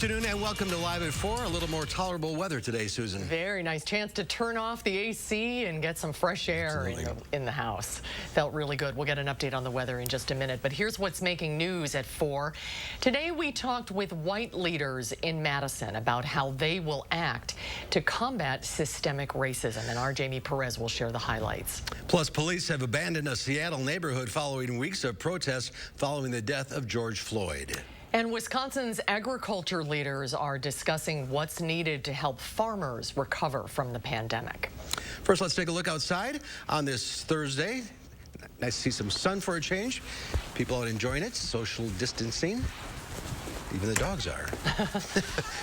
afternoon and welcome to Live at 4. A little more tolerable weather today, Susan. Very nice chance to turn off the AC and get some fresh air in the house. Felt really good. We'll get an update on the weather in just a minute, but here's what's making news at 4. Today we talked with white leaders in Madison about how they will act to combat systemic racism, and our Jamie Perez will share the highlights. Plus, police have abandoned a Seattle neighborhood following weeks of protests following the death of George Floyd. And Wisconsin's agriculture leaders are discussing what's needed to help farmers recover from the pandemic. First, let's take a look outside on this Thursday. Nice to see some sun for a change. People out enjoying it, social distancing. Even the dogs are.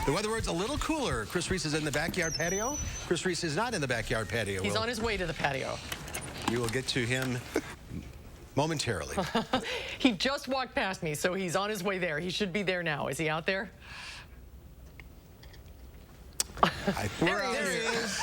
The weather words a little cooler. Chris Reese is in the backyard patio. Chris Reese is not in the backyard patio. He's on his way to the patio. You will get to him momentarily. He just walked past me, so he's on his way there. He should be there now. Is he out there? There he is.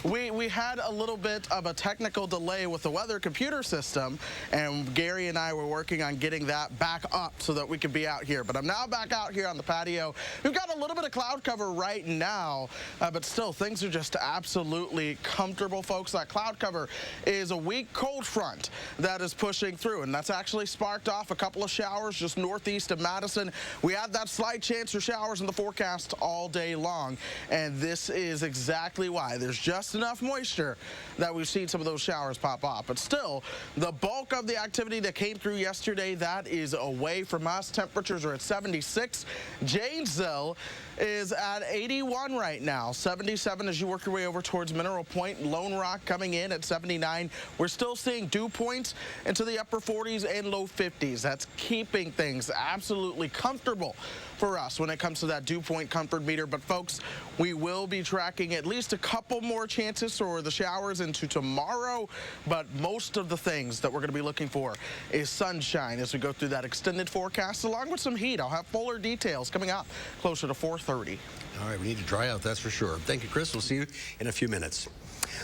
We had a little bit of a technical delay with the weather computer system, and Gary and I were working on getting that back up so that we could be out here. But I'm now back out here on the patio. We've got a little bit of cloud cover right now, but still, things are just absolutely comfortable, folks. That cloud cover is a weak cold front that is pushing through, and that's actually sparked off a couple of showers just northeast of Madison. We had that slight chance for showers in the forecast all day long, and this is exactly why. There's just enough moisture that we've seen some of those showers pop off. But still, the bulk of the activity that came through yesterday, that is away from us. Temperatures are at 76. Janesville is at 81 right now. 77 as you work your way over towards Mineral Point. Lone Rock coming in at 79. We're still seeing dew points into the upper 40s and low 50s. That's keeping things absolutely comfortable for us when it comes to that dew point comfort meter. But folks, we will be tracking at least a couple more chances for the showers into tomorrow. But most of the things that we're going to be looking for is sunshine as we go through that extended forecast, along with some heat. I'll have fuller details coming up closer to 4:30. All right, we need to dry out, that's for sure. Thank you, Chris. We'll see you in a few minutes.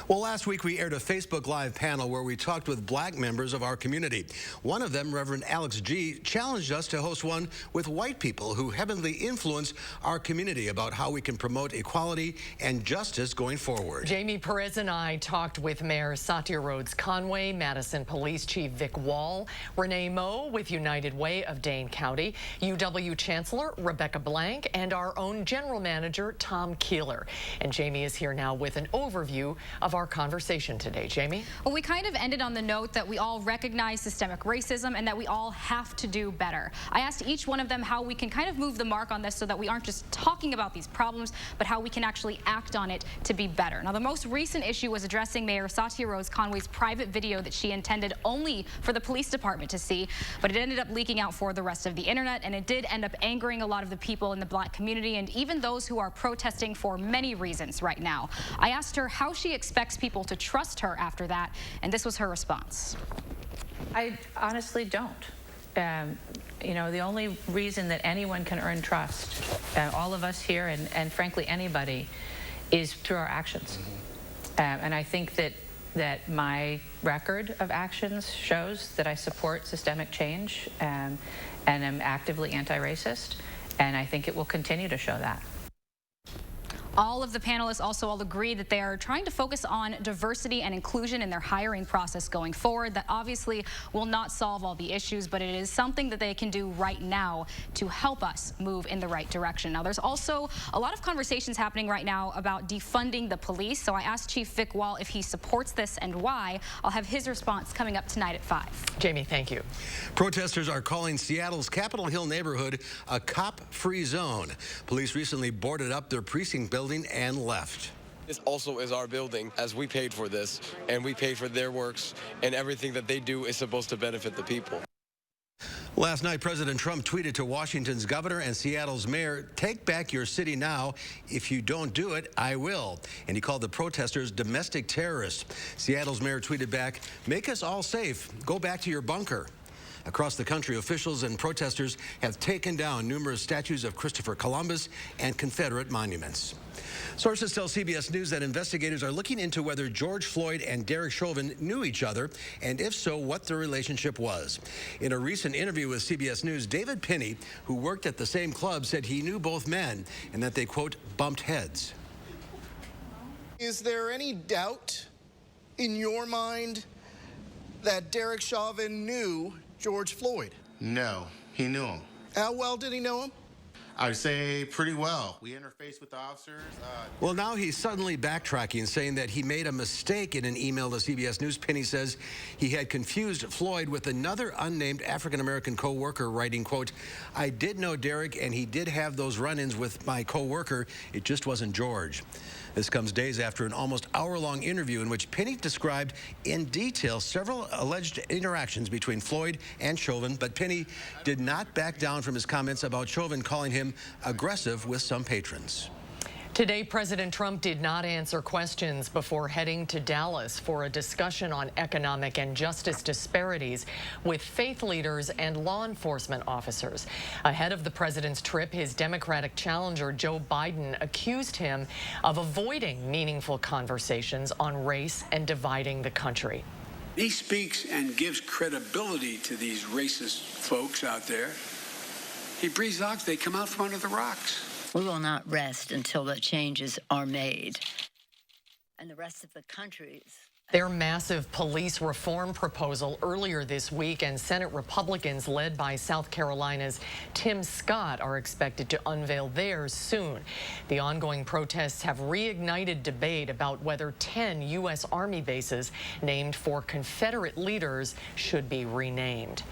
Well, last week we aired a Facebook Live panel where we talked with black members of our community. One of them, Reverend Alex G., challenged us to host one with white people who heavily influence our community about how we can promote equality and justice going forward. Jamie Perez and I talked with Mayor Satya Rhodes Conway, Madison Police Chief Vic Wall, Renee Moe with United Way of Dane County, UW Chancellor Rebecca Blank, and our own General Manager Tom Keeler. And Jamie is here now with an overview of our conversation today. Jamie? Well, we kind of ended on the note that we all recognize systemic racism and that we all have to do better. I asked each one of them how we can kind of move the mark on this so that we aren't just talking about these problems, but how we can actually act on it to be better. Now, the most recent issue was addressing Mayor Satya Rhodes Conway's private video that she intended only for the police department to see, but it ended up leaking out for the rest of the internet, and it did end up angering a lot of the people in the black community and even those who are protesting for many reasons right now. I asked her how she expects people to trust her after that, and this was her response. I honestly don't. You know, the only reason that anyone can earn trust, all of us here and frankly anybody, is through our actions. And I think that my record of actions shows that I support systemic change and am actively anti-racist, and I think it will continue to show that. All of the panelists also all agree that they are trying to focus on diversity and inclusion in their hiring process going forward. That obviously will not solve all the issues, but it is something that they can do right now to help us move in the right direction. Now, there's also a lot of conversations happening right now about defunding the police. So I asked Chief Vic Wall if he supports this and why. I'll have his response coming up tonight at 5. Jamie, thank you. Protesters are calling Seattle's Capitol Hill neighborhood a cop-free zone. Police recently boarded up their precinct building and left. This also is our building, as we paid for this, and we paid for their works, and everything that they do is supposed to benefit the people. Last night, President Trump tweeted to Washington's governor and Seattle's mayor, "Take back your city now. If you don't do it, I will." And he called the protesters domestic terrorists. Seattle's mayor tweeted back, "Make us all safe. Go back to your bunker." Across the country, officials and protesters have taken down numerous statues of Christopher Columbus and Confederate monuments. Sources tell CBS News that investigators are looking into whether George Floyd and Derek Chauvin knew each other, and if so, what their relationship was. In a recent interview with CBS News, David Pinney, who worked at the same club, said he knew both men and that they, quote, bumped heads. Is there any doubt in your mind that Derek Chauvin knew George Floyd? No, he knew him. How well did he know him? I'd say pretty well. We interfaced with the officers. Well, now he's suddenly backtracking, saying that he made a mistake in an email to CBS News. Pinney says he had confused Floyd with another unnamed African-American co-worker, writing, quote, I did know Derek, and he did have those run-ins with my co-worker. It just wasn't George. This comes days after an almost hour-long interview in which Pinney described in detail several alleged interactions between Floyd and Chauvin, but Pinney did not back down from his comments about Chauvin calling him aggressive with some patrons. Today, President Trump did not answer questions before heading to Dallas for a discussion on economic and justice disparities with faith leaders and law enforcement officers. Ahead of the president's trip, his Democratic challenger, Joe Biden, accused him of avoiding meaningful conversations on race and dividing the country. He speaks and gives credibility to these racist folks out there. He breathes out, they come out from under the rocks. We will not rest until the changes are made. And the rest of the country's. Their massive police reform proposal earlier this week, and Senate Republicans led by South Carolina's Tim Scott are expected to unveil theirs soon. The ongoing protests have reignited debate about whether 10 U.S. Army bases named for Confederate leaders should be renamed.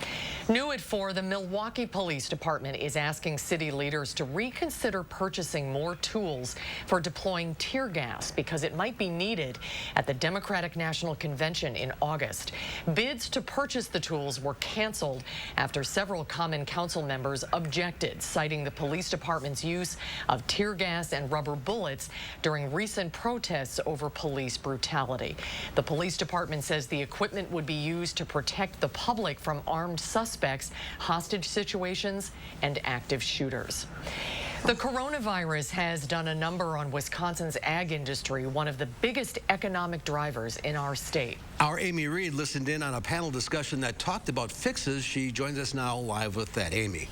New at 4, the Milwaukee Police Department is asking city leaders to reconsider purchasing more tools for deploying tear gas because it might be needed at the Democratic National Convention in August. Bids to purchase the tools were canceled after several Common Council members objected, citing the police department's use of tear gas and rubber bullets during recent protests over police brutality. The police department says the equipment would be used to protect the public from armed suspects, hostage situations, and active shooters. The coronavirus has done a number on Wisconsin's ag industry, one of the biggest economic drivers in our state. Our Amy Reed listened in on a panel discussion that talked about fixes. She joins us now live with that. Amy.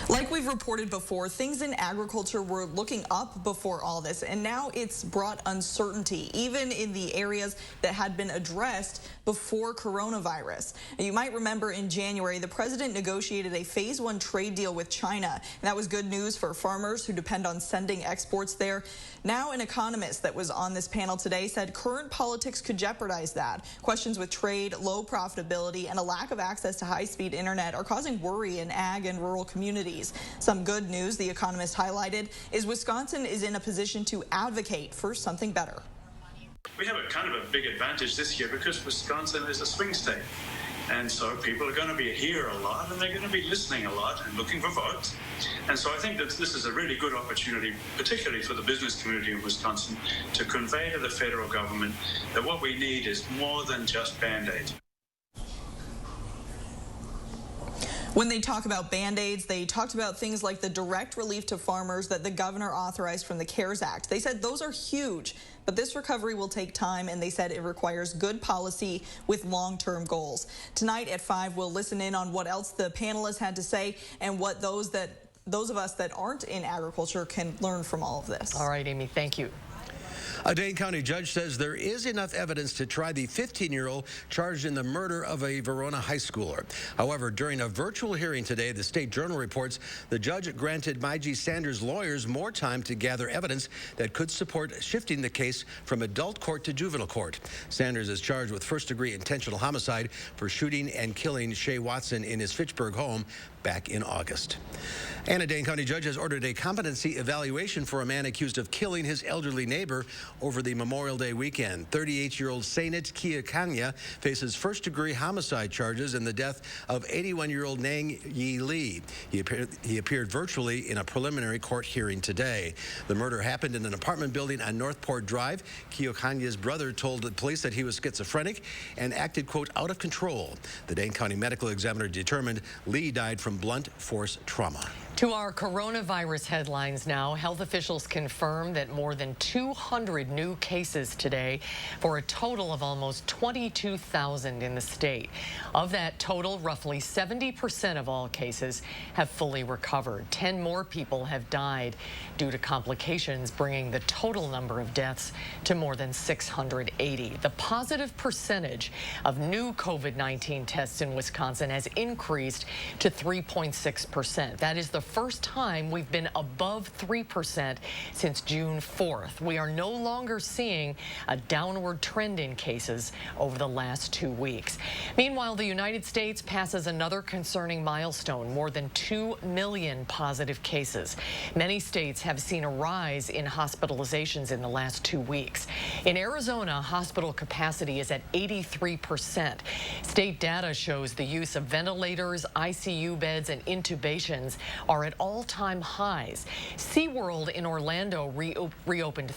Like we've reported before, things in agriculture were looking up before all this, and now it's brought uncertainty, even in the areas that had been addressed before coronavirus. Now, you might remember in January, the president negotiated a phase 1 trade deal with China, and that was good news for farmers who depend on sending exports there. Now, an economist that was on this panel today said current politics could jeopardize that. Questions with trade, low profitability, and a lack of access to high-speed internet are causing worry in ag and rural communities. Some good news, the economist highlighted, is Wisconsin is in a position to advocate for something better. We have a kind of a big advantage this year because Wisconsin is a swing state. And so people are going to be here a lot, and they're going to be listening a lot and looking for votes. And so I think that this is a really good opportunity, particularly for the business community in Wisconsin, to convey to the federal government that what we need is more than just Band-Aids. When they talk about Band-Aids, they talked about things like the direct relief to farmers that the governor authorized from the CARES Act. They said those are huge, but this recovery will take time, and they said it requires good policy with long-term goals. Tonight at 5, we'll listen in on what else the panelists had to say and what those of us that aren't in agriculture can learn from all of this. All right, Amy, thank you. A Dane County judge says there is enough evidence to try the 15-year-old charged in the murder of a Verona high schooler. However, during a virtual hearing today, the State Journal reports the judge granted Mygie Sanders' lawyers more time to gather evidence that could support shifting the case from adult court to juvenile court. Sanders is charged with first-degree intentional homicide for shooting and killing Shay Watson in his Fitchburg home back in August. And a Dane County judge has ordered a competency evaluation for a man accused of killing his elderly neighbor over the Memorial Day weekend. 38-year-old Sainit Kiakanya faces first-degree homicide charges in the death of 81-year-old Nang Yi Lee. He appeared virtually in a preliminary court hearing today. The murder happened in an apartment building on Northport Drive. Kiakanya's brother told the police that he was schizophrenic and acted, quote, out of control. The Dane County medical examiner determined Lee died from blunt force trauma. To our coronavirus headlines now, health officials confirm that more than 200 new cases today for a total of almost 22,000 in the state. Of that total, roughly 70% of all cases have fully recovered. 10 more people have died due to complications, bringing the total number of deaths to more than 680. The positive percentage of new COVID-19 tests in Wisconsin has increased to 3.6%. That is the first time we've been above 3% since June 4th. We are no longer seeing a downward trend in cases over the last 2 weeks. Meanwhile, the United States passes another concerning milestone, more than 2 million positive cases. Many states have seen a rise in hospitalizations in the last 2 weeks. In Arizona, hospital capacity is at 83%. State data shows the use of ventilators, ICU beds, and intubations are at all-time highs. SeaWorld in Orlando reopened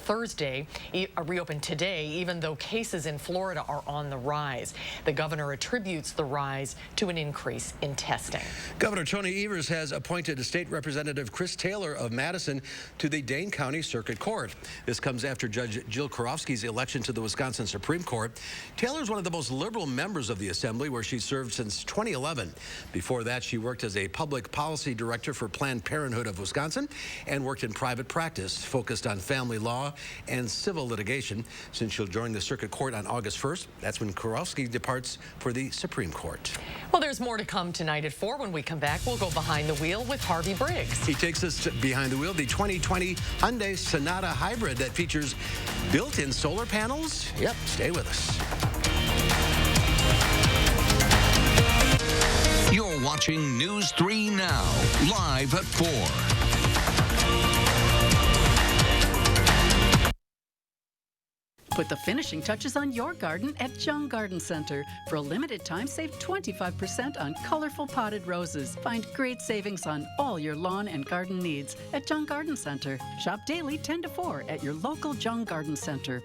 today, even though cases in Florida are on the rise. The governor attributes the rise to an increase in testing. Governor Tony Evers has appointed State Representative Chris Taylor of Madison to the Dane County Circuit Court. This comes after Judge Jill Karofsky's election to the Wisconsin Supreme Court. Taylor is one of the most liberal members of the Assembly, where she served since 2011. Before that, she worked as a public policy director for Planned Parenthood of Wisconsin and worked in private practice, focused on family law and civil litigation. Since she'll join the Circuit Court on August 1st, that's when Karofsky departs for the Supreme Court. Well, there's more to come tonight at 4. When we come back, we'll go behind the wheel with Harvey Briggs. He takes us behind the wheel, the 2020 Hyundai SONATA Hybrid that features built-in solar panels. Yep, stay with us. You're watching News 3 Now, live at 4. Put the finishing touches on your garden at Jung Garden Center. For a limited time, save 25% on colorful potted roses. Find great savings on all your lawn and garden needs at Jung Garden Center. Shop daily 10 to 4 at your local Jung Garden Center.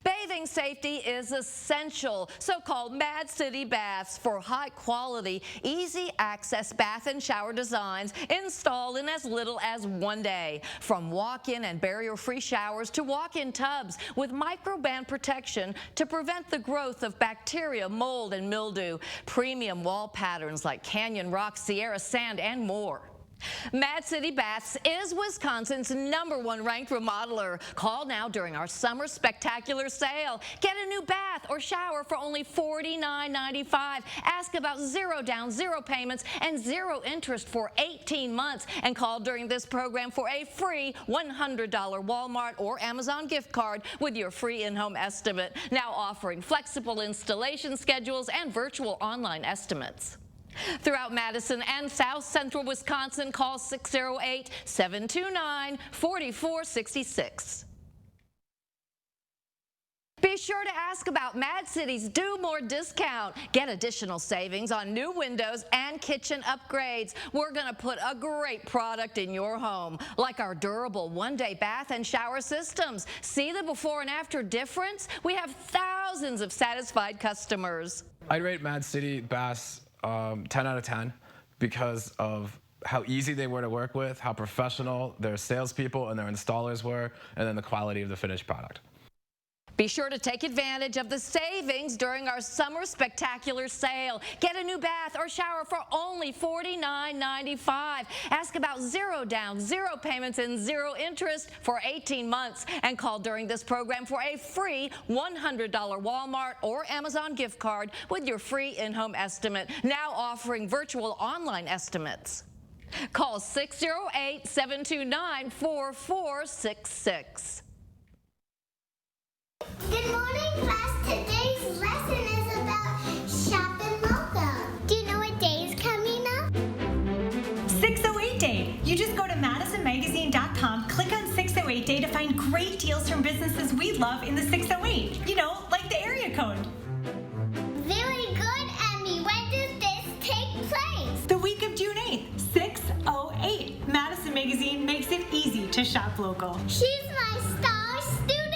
Bathing safety is essential. So-called Mad City Baths for high-quality, easy-access bath and shower designs installed in as little as 1 day. From walk-in and barrier-free showers to walk-in tubs with microban protection to prevent the growth of bacteria, mold, and mildew. Premium wall patterns like Canyon Rock, Sierra Sand, and more. Mad City Baths is Wisconsin's #1 ranked remodeler. Call now during our summer spectacular sale. Get a new bath or shower for only $49.95. Ask about 0 down, 0 payments, and 0 interest for 18 months. And call during this program for a free $100 Walmart or Amazon gift card with your free in-home estimate. Now offering flexible installation schedules and virtual online estimates. Throughout Madison and South Central Wisconsin, call 608-729-4466. Be sure to ask about Mad City's Do More discount. Get additional savings on new windows and kitchen upgrades. We're going to put a great product in your home, like our durable one-day bath and shower systems. See the before and after difference? We have thousands of satisfied customers. I'd rate Mad City Baths 10 out of 10 because of how easy they were to work with, how professional their salespeople and their installers were, and then the quality of the finished product. Be sure to take advantage of the savings during our summer spectacular sale. Get a new bath or shower for only $49.95. Ask about 0 down, 0 payments, and 0 interest for 18 months. And call during this program for a free $100 Walmart or Amazon gift card with your free in-home estimate. Now offering virtual online estimates. Call 608-729-4466. Good morning, class. Today's lesson is about shopping local. Do you know what day is coming up? from businesses we love in the 608. You know, like the area code. Very good, Emmy. When does this take place? The week of June 8th, 608. Madison Magazine makes it easy to shop local. She's my star student.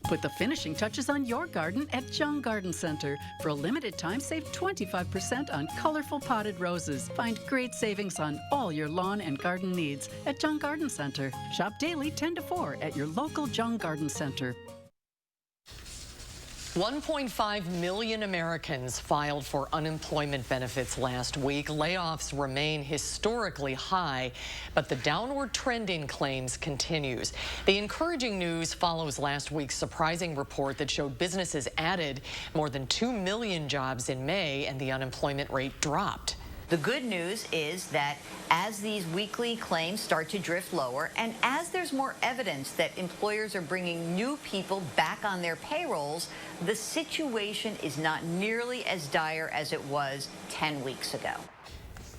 Put the finishing touches on your garden at Jung Garden Center. For a limited time, save 25% on colorful potted roses. Find great savings on all your lawn and garden needs at Jung Garden Center. Shop daily 10 to 4 at your local Jung Garden Center. 1.5 million Americans filed for unemployment benefits last week. Layoffs remain historically high, but the downward trend in claims continues. The encouraging news follows last week's surprising report that showed businesses added more than 2 million jobs in May and the unemployment rate dropped. The good news is that as these weekly claims start to drift lower and as there's more evidence that employers are bringing new people back on their payrolls, the situation is not nearly as dire as it was 10 weeks ago.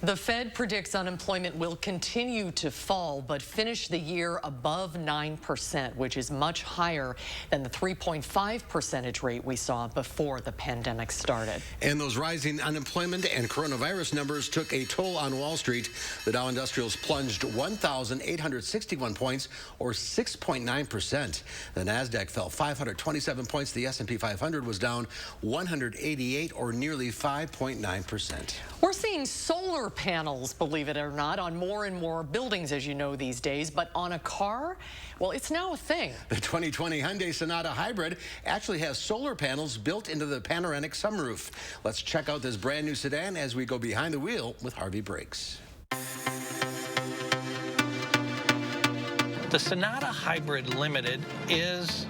The Fed predicts unemployment will continue to fall, but finish the year above 9%, which is much higher than the 3.5% rate we saw before the pandemic started. And those rising unemployment and coronavirus numbers took a toll on Wall Street. The Dow Industrials plunged 1,861 points, or 6.9%. The Nasdaq fell 527 points. The S&P 500 was down 188, or nearly 5.9%. We're seeing solar panels, believe it or not, on more and more buildings, as you know, these days. But on a car, well, it's now a thing. The 2020 Hyundai Sonata Hybrid actually has solar panels built into the panoramic sunroof. Let's check out this brand new sedan as we go behind the wheel with Harvey Briggs. The Sonata Hybrid Limited is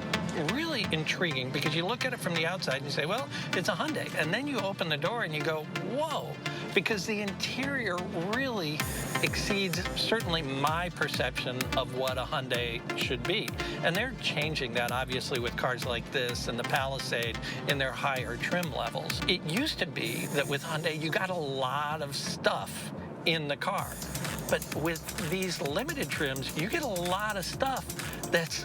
really intriguing because you look at it from the outside and you say, well, it's a Hyundai. And then you open the door and you go, whoa, because the interior really exceeds certainly my perception of what a Hyundai should be. And they're changing that, obviously, with cars like this and the Palisade in their higher trim levels. It used to be that with Hyundai, you got a lot of stuff in the car. But with these limited trims, you get a lot of stuff that's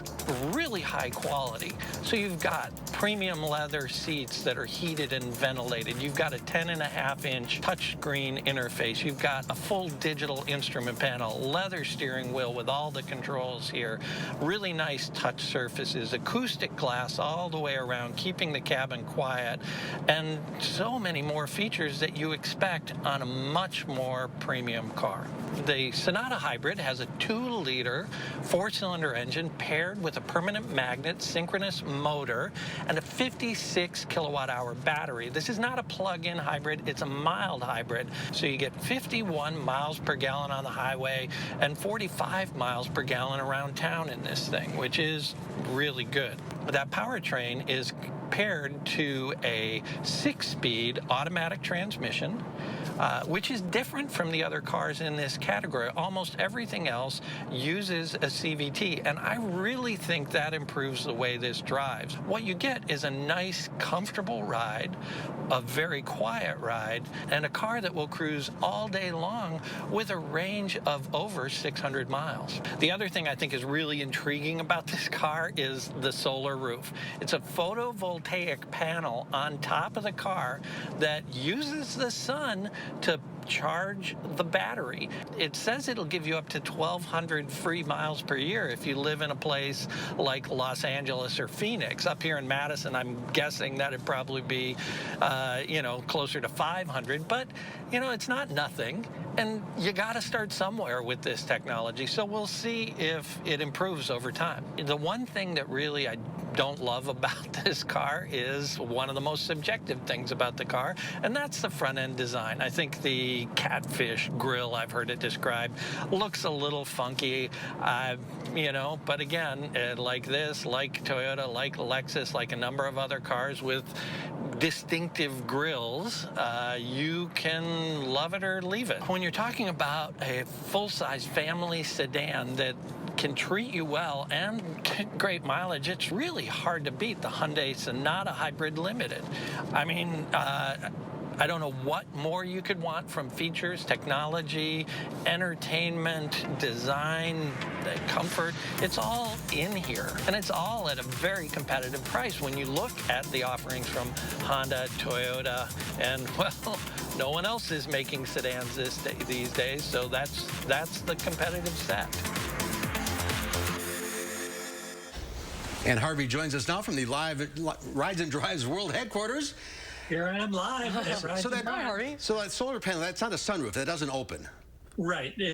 really high quality. So you've got premium leather seats that are heated and ventilated. You've got a 10.5-inch touchscreen interface. You've got a full digital instrument panel, leather steering wheel with all the controls here, really nice touch surfaces, acoustic glass all the way around, keeping the cabin quiet, and so many more features that you expect on a much more premium car. The Sonata Hybrid has a 2-liter 4-cylinder engine paired with a permanent magnet synchronous motor and a 56 kilowatt-hour battery. This is not a plug-in hybrid, it's a mild hybrid. So you get 51 miles per gallon on the highway and 45 miles per gallon around town in this thing, which is really good. That powertrain is paired to a 6-speed automatic transmission, which is different from the other cars in this category. Almost everything else uses a CVT, and I really think that improves the way this drives. What you get is a nice, comfortable ride, a very quiet ride, and a car that will cruise all day long with a range of over 600 miles. The other thing I think is really intriguing about this car is the solar roof. It's a photovoltaic panel on top of the car that uses the sun to charge the battery. It says it'll give you up to 1,200 free miles per year if you live in a place like Los Angeles or Phoenix. Up here in Madison, I'm guessing that'd probably be, closer to 500. But, it's not nothing. And you got to start somewhere with this technology. So we'll see if it improves over time. The one thing that really I don't love about this car is one of the most subjective things about the car, and that's the front end design. I think the catfish grille, I've heard it described, looks a little funky, but again, like this, like Toyota, like Lexus, like a number of other cars with distinctive grills, you can love it or leave it. When you're talking about a full-size family sedan that can treat you well and great mileage, it's really hard to beat the Hyundai Sonata Hybrid Limited. I mean, I don't know what more you could want from features, technology, entertainment, design, comfort. It's all in here, and it's all at a very competitive price when you look at the offerings from Honda, Toyota, and, well, no one else is making sedans these days, so that's the competitive set. And Harvey joins us now from the live Rides and Drives World Headquarters. Here I am live. So that solar panel, that's not a sunroof. That doesn't open. Right. The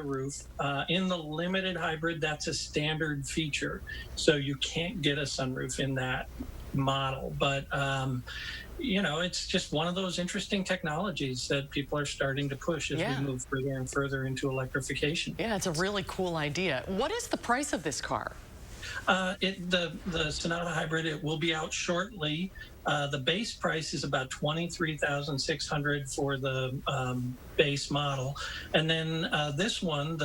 roof. In the limited hybrid, that's a standard feature. So you can't get a sunroof in that model. But, you know, it's just one of those interesting technologies that people are starting to push as we move further and further into electrification. Yeah, it's a really cool idea. What is the price of this car? The Sonata Hybrid, it will be out shortly. The base price is about $23,600 for the base model, and then this one,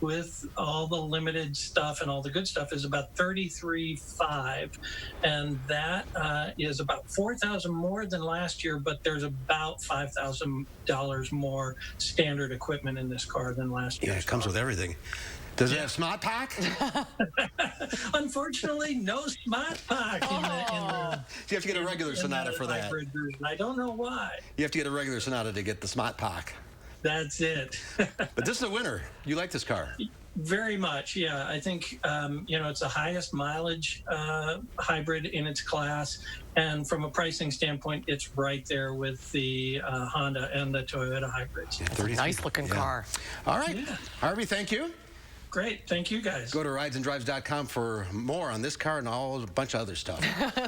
with all the limited stuff and all the good stuff, is about $33,500, and that is about $4,000 more than last year. But there's about $5,000 more standard equipment in this car than last year. Yeah, it comes with everything. Does it have Smart Pack? Unfortunately, no Smart Pack in the you have to get a regular Sonata for that. I don't know why. You have to get a regular Sonata to get the Smart Pack. That's it. But this is a winner. You like this car? Very much, yeah. I think, you know, it's the highest mileage hybrid in its class. And from a pricing standpoint, it's right there with the Honda and the Toyota hybrids. Yeah, it's a nice-looking car. All right. Harvey, thank you. Great. Thank you, guys. Go to ridesanddrives.com for more on this car and a bunch of other stuff.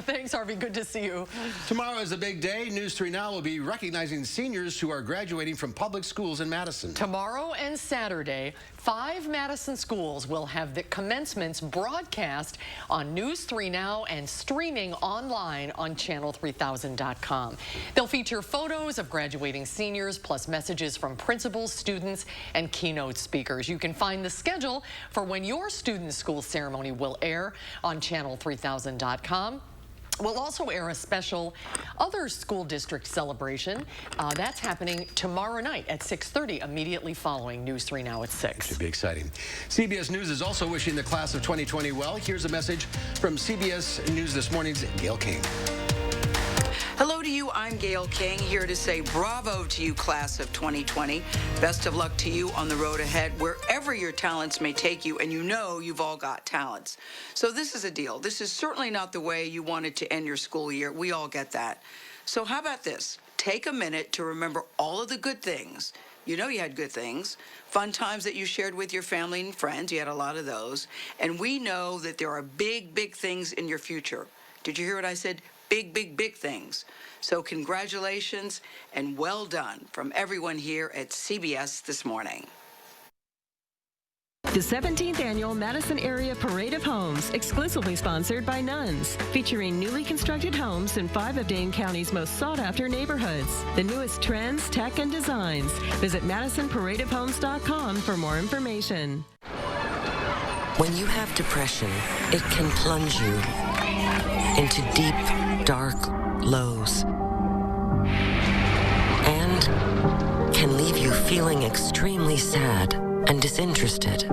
Thanks, Harvey. Good to see you. Tomorrow is a big day. News 3 Now will be recognizing seniors who are graduating from public schools in Madison. Tomorrow and Saturday, 5 Madison schools will have the commencements broadcast on News 3 Now and streaming online on channel3000.com. They'll feature photos of graduating seniors plus messages from principals, students, and keynote speakers. You can find the schedule for when your student school ceremony will air on channel3000.com. We'll also air a special other school district celebration. That's happening tomorrow night at 6:30, immediately following News 3 Now at 6. Should be exciting. CBS News is also wishing the class of 2020 well. Here's a message from CBS News This Morning's Gail King. Hello to you, I'm Gail King, here to say bravo to you, class of 2020. Best of luck to you on the road ahead, wherever your talents may take you, and you know you've all got talents. So this is a deal. This is certainly not the way you wanted to end your school year. We all get that. So how about this? Take a minute to remember all of the good things. You know you had good things. Fun times that you shared with your family and friends. You had a lot of those. And we know that there are big, big things in your future. Did you hear what I said? Big, big, big things. So congratulations and well done from everyone here at CBS This Morning. The 17th Annual Madison Area Parade of Homes, exclusively sponsored by Nuns, featuring newly constructed homes in 5 of Dane County's most sought-after neighborhoods. The newest trends, tech, and designs. Visit MadisonParadeOfHomes.com for more information. When you have depression, it can plunge you into deep, dark lows and can leave you feeling extremely sad and disinterested.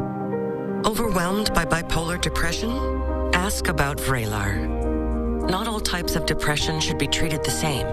Overwhelmed by bipolar depression? Ask about Vraylar. Not all types of depression should be treated the same.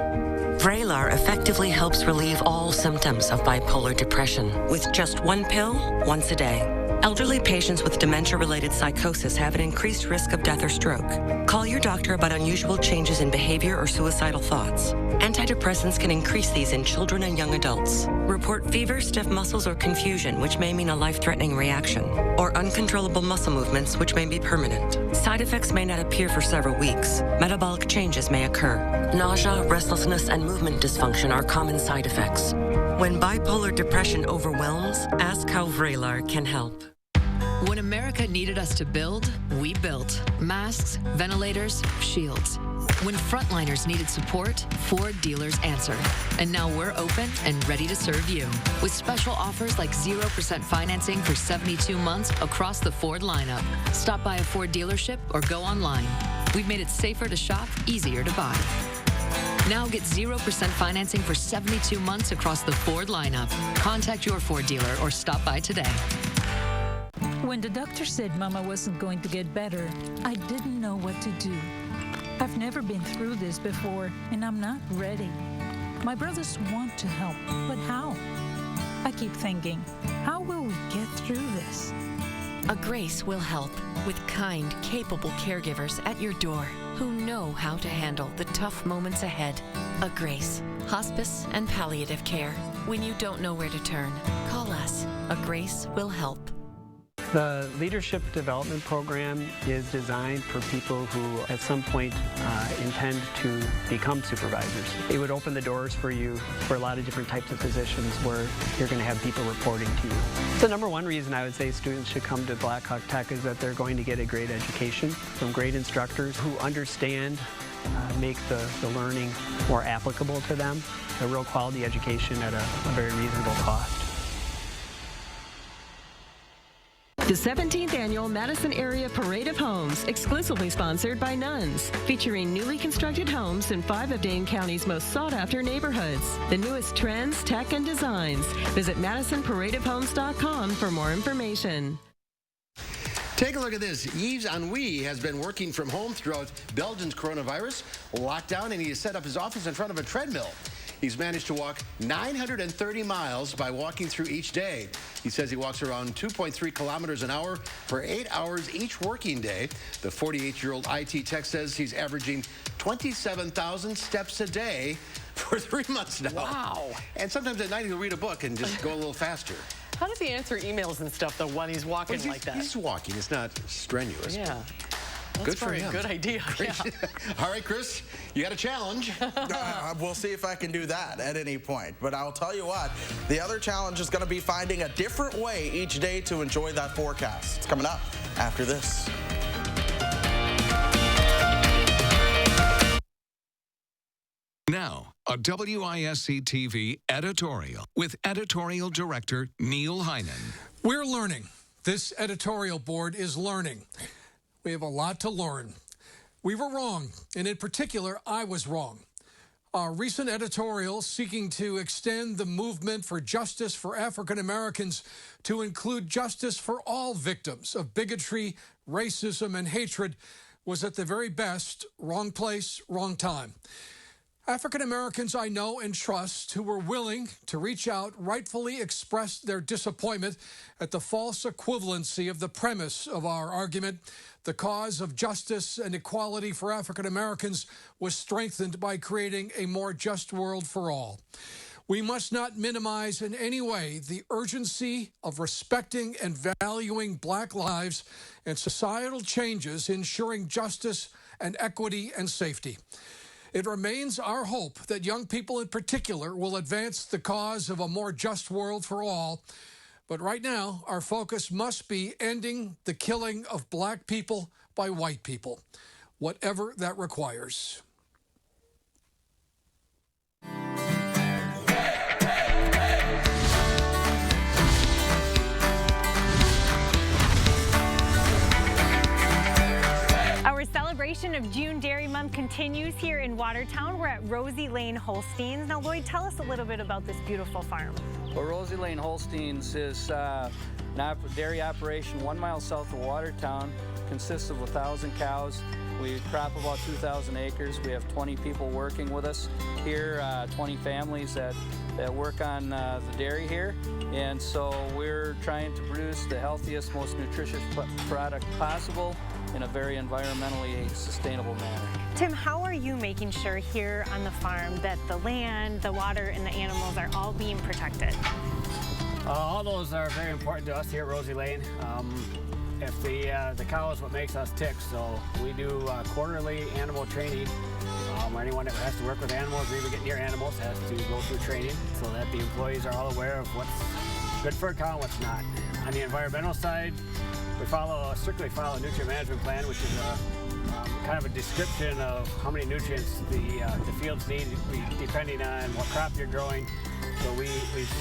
Vraylar effectively helps relieve all symptoms of bipolar depression with just 1 pill once a day. Elderly patients with dementia-related psychosis have an increased risk of death or stroke. Call your doctor about unusual changes in behavior or suicidal thoughts. Antidepressants can increase these in children and young adults. Report fever, stiff muscles, or confusion, which may mean a life-threatening reaction, or uncontrollable muscle movements, which may be permanent. Side effects may not appear for several weeks. Metabolic changes may occur. Nausea, restlessness, and movement dysfunction are common side effects. When bipolar depression overwhelms, ask how Vraylar can help. When America needed us to build, we built. Masks, ventilators, shields. When frontliners needed support, Ford dealers answered. And now we're open and ready to serve you. With special offers like 0% financing for 72 months across the Ford lineup. Stop by a Ford dealership or go online. We've made it safer to shop, easier to buy. Now get 0% financing for 72 months across the Ford lineup. Contact your Ford dealer or stop by today. When the doctor said Mama wasn't going to get better, I didn't know what to do. I've never been through this before, and I'm not ready. My brothers want to help, but how? I keep thinking, how will we get through this? A Grace will help, with kind, capable caregivers at your door who know how to handle the tough moments ahead. A Grace, hospice and palliative care. When you don't know where to turn, call us. A Grace will help. The Leadership Development Program is designed for people who at some point intend to become supervisors. It would open the doors for you for a lot of different types of positions where you're going to have people reporting to you. The number one reason I would say students should come to Blackhawk Tech is that they're going to get a great education from great instructors who understand, make the learning more applicable to them, a real quality education at a very reasonable cost. The 17th Annual Madison Area Parade of Homes, exclusively sponsored by Nuns, featuring newly constructed homes in 5 of Dane County's most sought-after neighborhoods. The newest trends, tech, and designs. Visit MadisonParadeOfHomes.com for more information. Take a look at this. Yves Ennui has been working from home throughout Belgium's coronavirus lockdown, and he has set up his office in front of a treadmill. He's managed to walk 930 miles by walking through each day. He says he walks around 2.3 kilometers an hour for 8 hours each working day. The 48-year-old IT tech says he's averaging 27,000 steps a day for 3 months now. Wow. And sometimes at night he'll read a book and just go a little faster. How does he answer emails and stuff, though, when he's walking like that? He's walking. It's not strenuous. Yeah. Good for him. Good idea. Yeah. All right, Chris, you got a challenge. We'll see if I can do that at any point. But I'll tell you what, the other challenge is going to be finding a different way each day to enjoy that forecast. It's coming up after this. Now, a WISC-TV editorial with editorial director Neil Heinen. We're learning. This editorial board is learning. We have a lot to learn. We were wrong, and in particular, I was wrong. Our recent editorial seeking to extend the movement for justice for African Americans to include justice for all victims of bigotry, racism, and hatred was at the very best wrong place, wrong time. African Americans I know and trust who were willing to reach out rightfully expressed their disappointment at the false equivalency of the premise of our argument. The cause of justice and equality for African Americans was strengthened by creating a more just world for all. We must not minimize in any way the urgency of respecting and valuing Black lives and societal changes ensuring justice and equity and safety. It remains our hope that young people in particular will advance the cause of a more just world for all. But right now, our focus must be ending the killing of Black people by white people, whatever that requires. Our celebration of June Dairy Month continues here in Watertown. We're at Rosie Lane Holsteins. Now, Lloyd, tell us a little bit about this beautiful farm. Well, Rosie Lane Holsteins is a dairy operation 1 mile south of Watertown. Consists of 1,000 cows. We crop about 2,000 acres. We have 20 people working with us here, 20 families that work on the dairy here. And so we're trying to produce the healthiest, most nutritious product possible in a very environmentally sustainable manner. Tim, how are you making sure here on the farm that the land, the water, and the animals are all being protected? All those are very important to us here at Rosie Lane. If the cow is what makes us tick, so we do quarterly animal training. Anyone that has to work with animals or even get near animals has to go through training so that the employees are all aware of what's good for a cow and what's not. On the environmental side, we strictly follow a nutrient management plan, which is kind of a description of how many nutrients the fields need depending on what crop you're growing. So we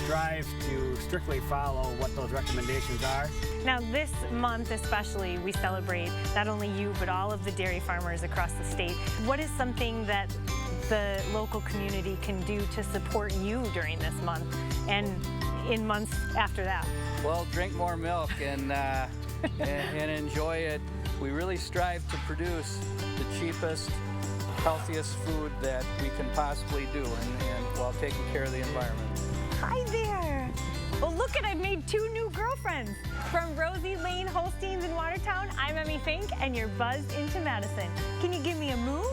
strive to strictly follow what those recommendations are. Now, this month especially, we celebrate not only you, but all of the dairy farmers across the state. What is something that the local community can do to support you during this month and in months after that? Well, drink more milk and enjoy it. We really strive to produce the cheapest, healthiest food that we can possibly do, and while taking care of the environment. Hi there. Well, look I've made 2 new girlfriends. From Rosie Lane Holsteins in Watertown, I'm Emmy Fink, and you're buzzed into Madison. Can you give me a moo?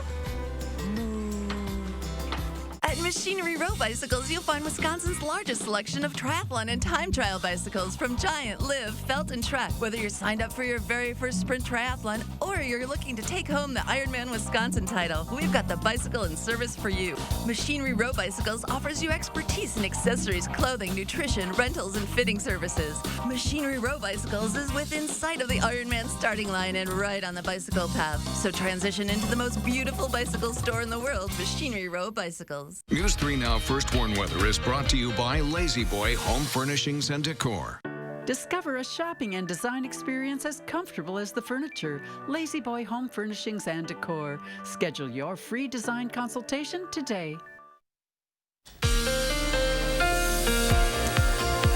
At Machinery Row Bicycles, you'll find Wisconsin's largest selection of triathlon and time trial bicycles from Giant, Live, Felt, and Trek. Whether you're signed up for your very first sprint triathlon or you're looking to take home the Ironman Wisconsin title, we've got the bicycle in service for you. Machinery Row Bicycles offers you expertise in accessories, clothing, nutrition, rentals, and fitting services. Machinery Row Bicycles is within sight of the Ironman starting line and right on the bicycle path. So transition into the most beautiful bicycle store in the world, Machinery Row Bicycles. News 3 Now First Warn Weather is brought to you by Lazy Boy Home Furnishings and Decor. Discover a shopping and design experience as comfortable as the furniture. Lazy Boy Home Furnishings and Decor. Schedule your free design consultation today.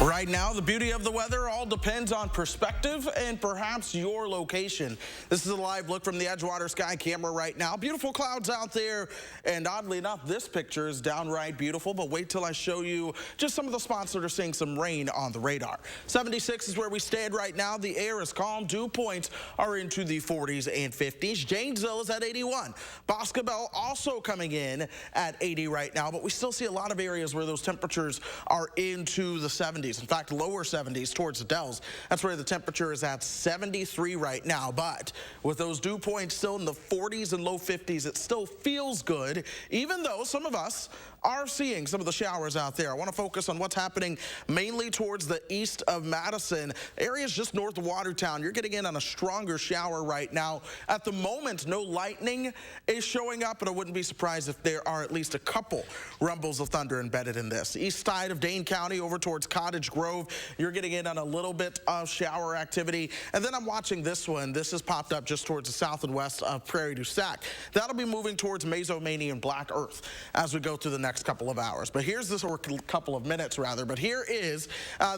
Right now, the beauty of the weather all depends on perspective and perhaps your location. This is a live look from the Edgewater Sky camera right now. Beautiful clouds out there, and oddly enough, this picture is downright beautiful, but wait till I show you just some of the spots that are seeing some rain on the radar. 76 is where we stand right now. The air is calm. Dew points are into the 40s and 50s. Janesville is at 81. Boscobel also coming in at 80 right now, but we still see a lot of areas where those temperatures are into the 70s. In fact, lower 70s towards the Dells. That's where the temperature is at 73 right now. But with those dew points still in the 40s and low 50s, it still feels good, even though some of us are seeing some of the showers out there. I want to focus on what's happening mainly towards the east of Madison. Areas just north of Watertown. You're getting in on a stronger shower right now. At the moment, no lightning is showing up, but I wouldn't be surprised if there are at least a couple rumbles of thunder embedded in this. East side of Dane County over towards Cottage Grove, you're getting in on a little bit of shower activity. And then I'm watching this one. This has popped up just towards the south and west of Prairie du Sac. That'll be moving towards Mesoamania and Black Earth as we go through the next couple of hours. But here's this, or couple of minutes rather, but here is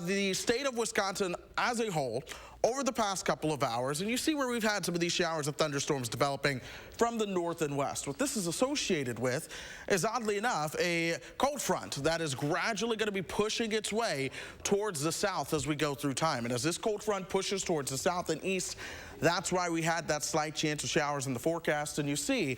the state of Wisconsin as a whole over the past couple of hours, and you see where we've had some of these showers and thunderstorms developing from the north and west. What this is associated with is, oddly enough, a cold front that is gradually going to be pushing its way towards the south as we go through time. And as this cold front pushes towards the south and east, that's why we had that slight chance of showers in the forecast. And you see,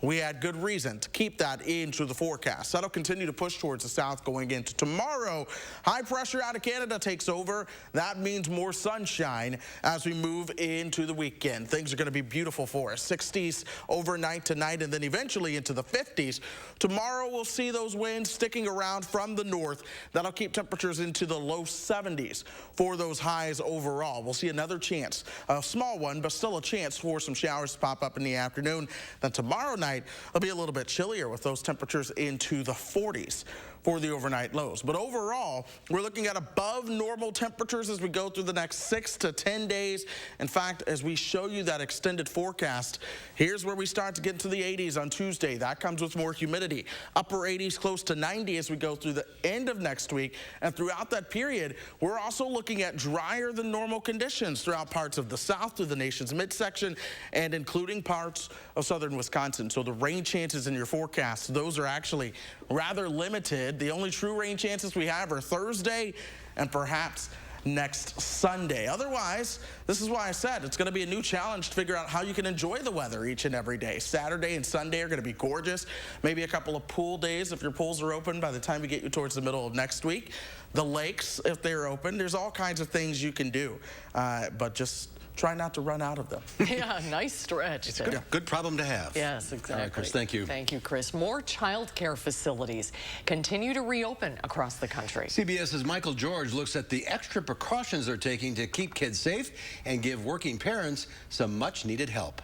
we had good reason to keep that into the forecast. That'll continue to push towards the south going into tomorrow. High pressure out of Canada takes over. That means more sunshine as we move into the weekend. Things are going to be beautiful for us. 60s overnight tonight and then eventually into the 50s. Tomorrow we'll see those winds sticking around from the north. That'll keep temperatures into the low 70s for those highs overall. We'll see another chance, a small one, but still a chance for some showers to pop up in the afternoon. Then tomorrow night, it'll be a little bit chillier with those temperatures into the 40s for the overnight lows. But overall, we're looking at above normal temperatures as we go through the next 6 to 10 days. In fact, as we show you that extended forecast, here's where we start to get into the 80s on Tuesday. That comes with more humidity. Upper 80s, close to 90 as we go through the end of next week. And throughout that period, we're also looking at drier than normal conditions throughout parts of the south through the nation's midsection and including parts of southern Wisconsin. So the rain chances in your forecast, those are actually rather limited. The only true rain chances we have are Thursday and perhaps next Sunday. Otherwise, this is why I said it's going to be a new challenge to figure out how you can enjoy the weather each and every day. Saturday and Sunday are going to be gorgeous. Maybe a couple of pool days if your pools are open by the time we get you towards the middle of next week. The lakes, if they're open, there's all kinds of things you can do, but just try not to run out of them. Yeah, nice stretch. It's a good problem to have. Yes, exactly. All right, Chris, thank you. Thank you, Chris. More child care facilities continue to reopen across the country. CBS's Michael George looks at the extra precautions they're taking to keep kids safe and give working parents some much-needed help.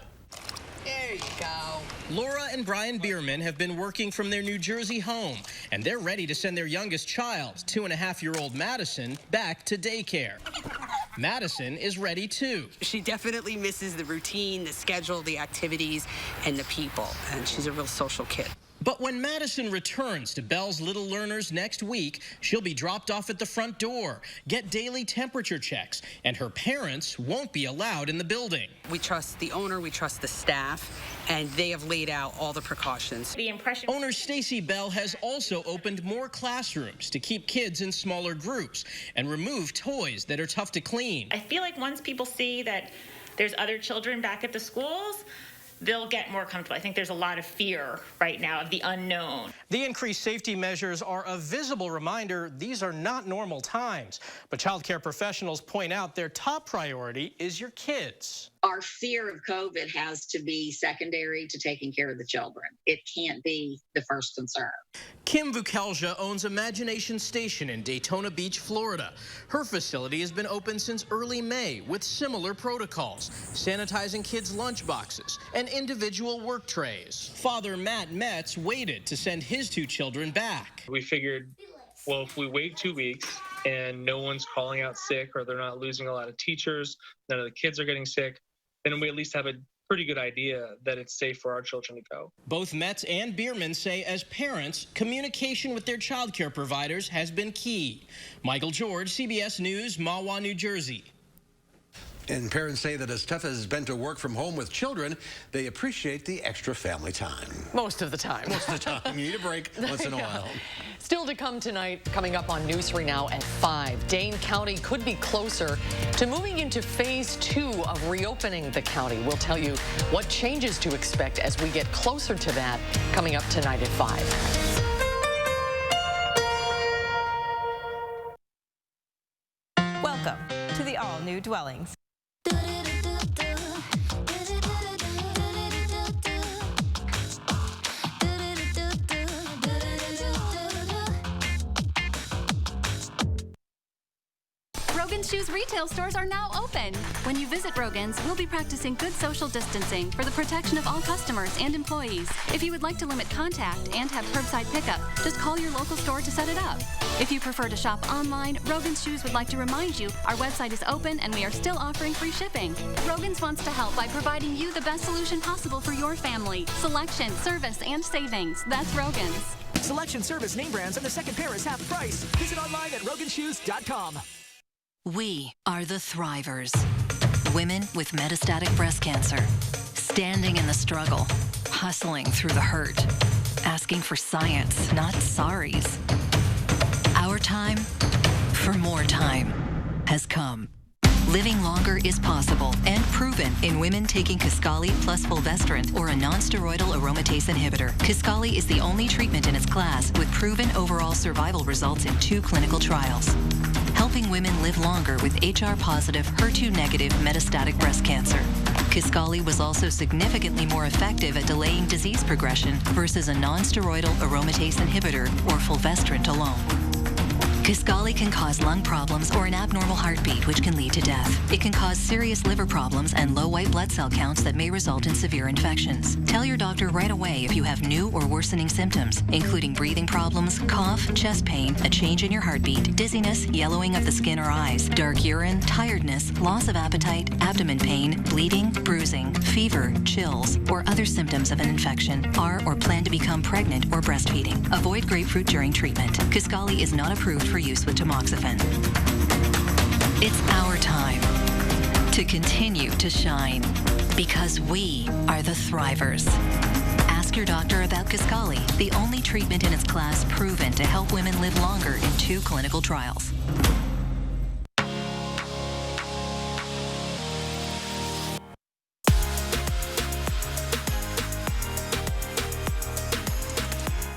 There you go. Laura and Brian Bierman have been working from their New Jersey home, and they're ready to send their youngest child, 2.5-year-old Madison, back to daycare. Madison is ready too. She definitely misses the routine, the schedule, the activities, and the people, and she's a real social kid. But when Madison returns to Bell's Little Learners next week, she'll be dropped off at the front door, get daily temperature checks, and her parents won't be allowed in the building. We trust the owner, we trust the staff, and they have laid out all the precautions. Owner Stacy Bell has also opened more classrooms to keep kids in smaller groups and remove toys that are tough to clean. I feel like once people see that there's other children back at the schools, they'll get more comfortable. I think there's a lot of fear right now of the unknown. The increased safety measures are a visible reminder these are not normal times. But child care professionals point out their top priority is your kids. Our fear of COVID has to be secondary to taking care of the children. It can't be the first concern. Kim Vukelja owns Imagination Station in Daytona Beach, Florida. Her facility has been open since early May with similar protocols, sanitizing kids' lunch boxes and individual work trays. Father Matt Metz waited to send his 2 children back. We figured, well, if we wait 2 weeks and no one's calling out sick or they're not losing a lot of teachers, none of the kids are getting sick, then we at least have a pretty good idea that it's safe for our children to go. Both Metz and Bierman say as parents, communication with their child care providers has been key. Michael George, CBS News, Mahwah, New Jersey. And parents say that as tough as it's been to work from home with children, they appreciate the extra family time. Most of the time. Most of the time. You need a break once in a while. Still to come tonight, coming up on News 3 Now at 5. Dane County could be closer to moving into phase 2 of reopening the county. We'll tell you what changes to expect as we get closer to that coming up tonight at 5. Welcome to the all-new Dwellings. Rogan's Shoes retail stores are now open. When you visit Rogan's, we'll be practicing good social distancing for the protection of all customers and employees. If you would like to limit contact and have curbside pickup, just call your local store to set it up. If you prefer to shop online, Rogan's Shoes would like to remind you our website is open and we are still offering free shipping. Rogan's wants to help by providing you the best solution possible for your family. Selection, service, and savings. That's Rogan's. Selection, service, name brands, and the second pair is half price. Visit online at roganshoes.com. We are the Thrivers. Women with metastatic breast cancer. Standing in the struggle. Hustling through the hurt. Asking for science, not sorries. Our time for more time has come. Living longer is possible and proven in women taking Kisqali plus fulvestrant or a non-steroidal aromatase inhibitor. Kisqali is the only treatment in its class with proven overall survival results in 2 clinical trials, helping women live longer with HR-positive, HER2-negative metastatic breast cancer. Kisqali was also significantly more effective at delaying disease progression versus a non-steroidal aromatase inhibitor or fulvestrant alone. Kisqali can cause lung problems or an abnormal heartbeat, which can lead to death. It can cause serious liver problems and low white blood cell counts that may result in severe infections. Tell your doctor right away if you have new or worsening symptoms, including breathing problems, cough, chest pain, a change in your heartbeat, dizziness, yellowing of the skin or eyes, dark urine, tiredness, loss of appetite, abdomen pain, bleeding, bruising, fever, chills, or other symptoms of an infection, are or plan to become pregnant or breastfeeding. Avoid grapefruit during treatment. Kisqali is not approved for use with tamoxifen. It's our time to continue to shine because we are the Thrivers. Ask your doctor about Kisqali, the only treatment in its class proven to help women live longer in 2 clinical trials.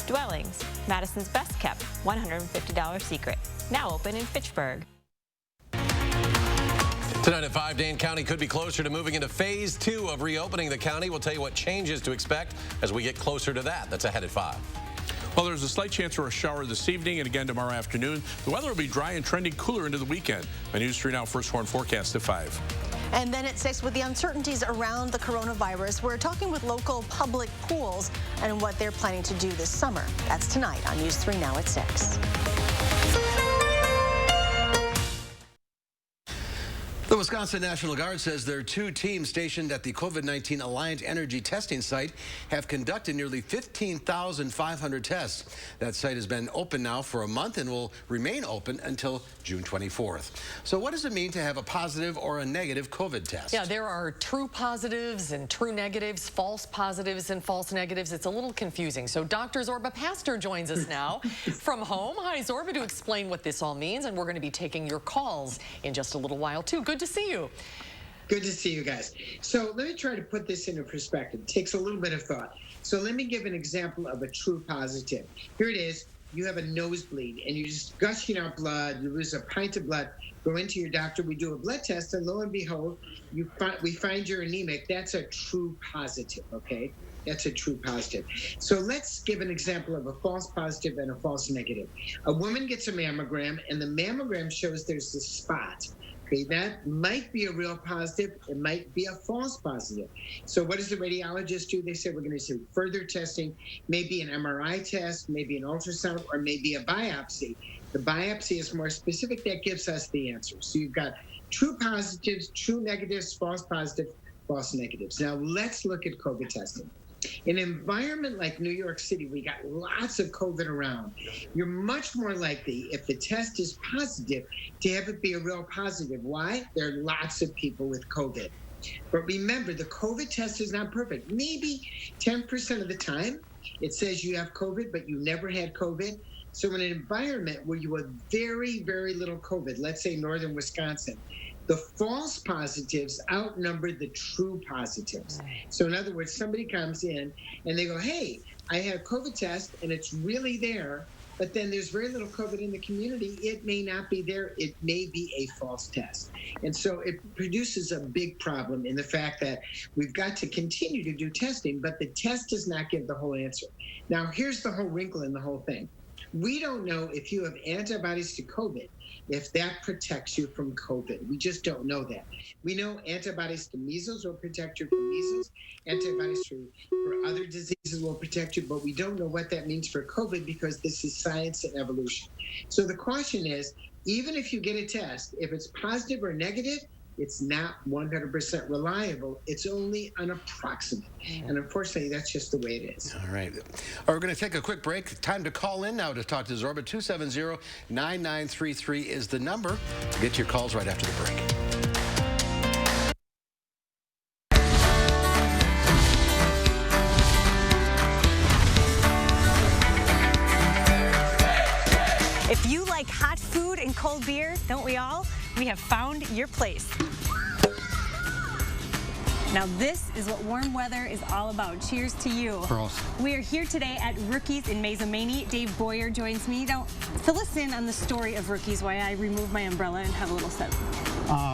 Dwellings, Madison's best kept $150 secret. Now open in Fitchburg. Tonight at 5, Dane County could be closer to moving into phase 2 of reopening the county. We'll tell you what changes to expect as we get closer to that. That's ahead at 5. Well, there's a slight chance for a shower this evening and again tomorrow afternoon. The weather will be dry and trending cooler into the weekend. My News 3 Now First Horn forecast at 5. And then at 6, with the uncertainties around the coronavirus, we're talking with local public pools and what they're planning to do this summer. That's tonight on News 3 Now at 6. The Wisconsin National Guard says their 2 teams stationed at the COVID-19 Alliant Energy testing site have conducted nearly 15,500 tests. That site has been open now for a month and will remain open until June 24th. So what does it mean to have a positive or a negative COVID test? Yeah, there are true positives and true negatives, false positives and false negatives. It's a little confusing. So Dr. Zorba Pastor joins us now from home. Hi, Zorba, to explain what this all means, and we're going to be taking your calls in just a little while, too. Good to see you. Good to see you guys. So let me try to put this into perspective. It takes a little bit of thought. So let me give an example of a true positive. Here it is. You have a nosebleed and you're just gushing out blood. You lose a pint of blood. Go into your doctor. We do a blood test, and lo and behold, we find you're anemic. That's a true positive, okay? That's a true positive. So let's give an example of a false positive and a false negative. A woman gets a mammogram, and the mammogram shows there's a spot. Okay, that might be a real positive. It might be a false positive. So what does the radiologist do? They say we're going to do further testing, maybe an MRI test, maybe an ultrasound, or maybe a biopsy. The biopsy is more specific. That gives us the answer. So you've got true positives, true negatives, false positives, false negatives. Now let's look at COVID testing. In an environment like New York City, we got lots of COVID around. You're much more likely, if the test is positive, to have it be a real positive. Why? There are lots of people with COVID. But remember, the COVID test is not perfect. Maybe 10% of the time it says you have COVID, but you never had COVID. So in an environment where you have very, very little COVID, let's say northern Wisconsin, the false positives outnumber the true positives. So in other words, somebody comes in and they go, hey, I had a COVID test and it's really there, but then there's very little COVID in the community. It may not be there. It may be a false test. And so it produces a big problem in the fact that we've got to continue to do testing, but the test does not give the whole answer. Now, here's the whole wrinkle in the whole thing. We don't know if you have antibodies to COVID, if that protects you from COVID. We just don't know that. We know antibodies to measles will protect you from measles. Antibodies for other diseases will protect you, but we don't know what that means for COVID because this is science and evolution. So the question is, even if you get a test, if it's positive or negative, it's not 100% reliable. It's only an approximate. And unfortunately, that's just the way it is. All right. We're going to take a quick break. Time to call in now to talk to Zorba. 270-9933 is the number. Get your calls right after the break. If you like hot food and cold beer, don't we all? We have found your place. Now this is what warm weather is all about. Cheers to you. Gross. We are here today at Rookies in Mazomanie. Dave Boyer joins me. Now, fill us in on the story of Rookies, why I removed my umbrella and have a little sip.